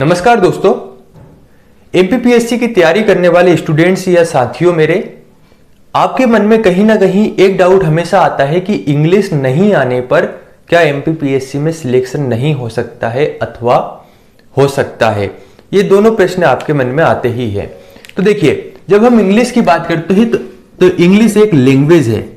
नमस्कार दोस्तों, एमपीपीएससी की तैयारी करने वाले स्टूडेंट्स या साथियों मेरे, आपके मन में कहीं ना कहीं एक डाउट हमेशा आता है कि इंग्लिश नहीं आने पर क्या एमपीपीएससी में सिलेक्शन नहीं हो सकता है अथवा हो सकता है। ये दोनों प्रश्न आपके मन में आते ही हैं। तो देखिए, जब हम इंग्लिश की बात करते हैं तो इंग्लिश एक लैंग्वेज है,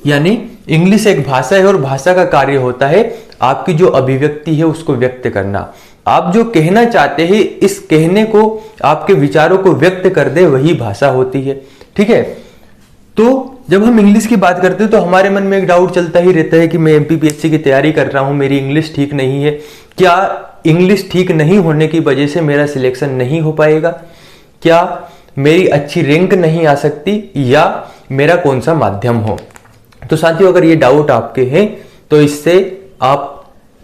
यानी इंग्लिश एक भाषा है और भाषा का कार्य होता है आपकी जो अभिव्यक्ति है उसको व्यक्त करना। आप जो कहना चाहते हैं इस कहने को, आपके विचारों को व्यक्त कर दे, वही भाषा होती है। ठीक है, तो जब हम इंग्लिश की बात करते हैं तो हमारे मन में एक डाउट चलता ही रहता है कि मैं एमपीपीएससी की तैयारी कर रहा हूं, मेरी इंग्लिश ठीक नहीं है। क्या इंग्लिश ठीक नहीं होने की वजह से मेरा सिलेक्शन नहीं हो पाएगा? क्या मेरी अच्छी रैंक नहीं आ सकती, या मेरा कौन सा माध्यम हो? तो साथियों, अगर ये डाउट आपके हैं तो इससे आप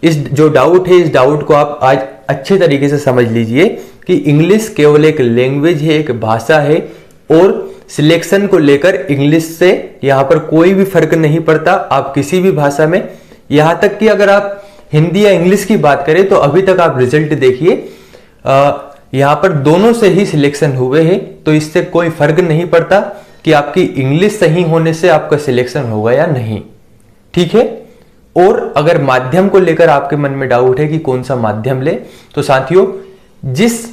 इस जो डाउट है, इस डाउट को आप आज अच्छे तरीके से समझ लीजिए कि इंग्लिश केवल एक लैंग्वेज है, एक भाषा है, और सिलेक्शन को लेकर इंग्लिश से यहां पर कोई भी फर्क नहीं पड़ता। आप किसी भी भाषा में, यहां तक कि अगर आप हिंदी या इंग्लिश की बात करें तो अभी तक आप रिजल्ट देखिए, यहां पर दोनों से ही सिलेक्शन हुए हैं, तो इससे कोई फर्क नहीं पड़ता कि आपकी इंग्लिश सही होने से आपका सिलेक्शन होगा या नहीं। ठीक है, और अगर माध्यम को लेकर आपके मन में डाउट है कि कौन सा माध्यम ले, तो साथियों, जिस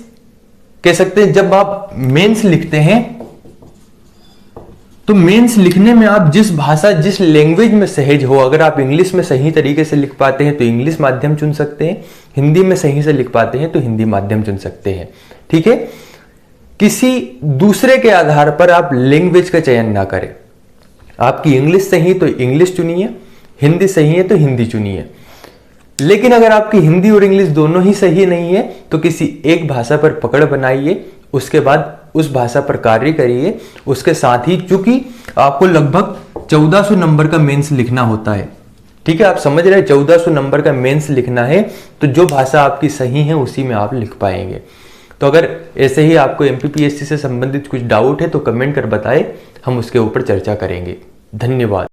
कह सकते हैं जब आप मेंस लिखते हैं तो मेंस लिखने में आप जिस भाषा, जिस लैंग्वेज में सहज हो, अगर आप इंग्लिश में सही तरीके से लिख पाते हैं तो इंग्लिश माध्यम चुन सकते हैं, हिंदी में सही से लिख पाते हैं तो हिंदी माध्यम चुन सकते हैं। ठीक है, किसी दूसरे के आधार पर आप लैंग्वेज का चयन ना करें। आपकी इंग्लिश सही तो इंग्लिश चुनिए, हिंदी सही है तो हिंदी चुनिए। लेकिन अगर आपकी हिंदी और इंग्लिश दोनों ही सही नहीं है तो किसी एक भाषा पर पकड़ बनाइए, उसके बाद उस भाषा पर कार्य करिए। उसके साथ ही, चूंकि आपको लगभग 1400 नंबर का मेंस लिखना होता है, ठीक है, आप समझ रहे हैं, 1400 नंबर का मेंस लिखना है, तो जो भाषा आपकी सही है उसी में आप लिख पाएंगे। तो अगर ऐसे ही आपको एमपीपीएससी से संबंधित कुछ डाउट है तो कमेंट कर बताएं, हम उसके ऊपर चर्चा करेंगे। धन्यवाद।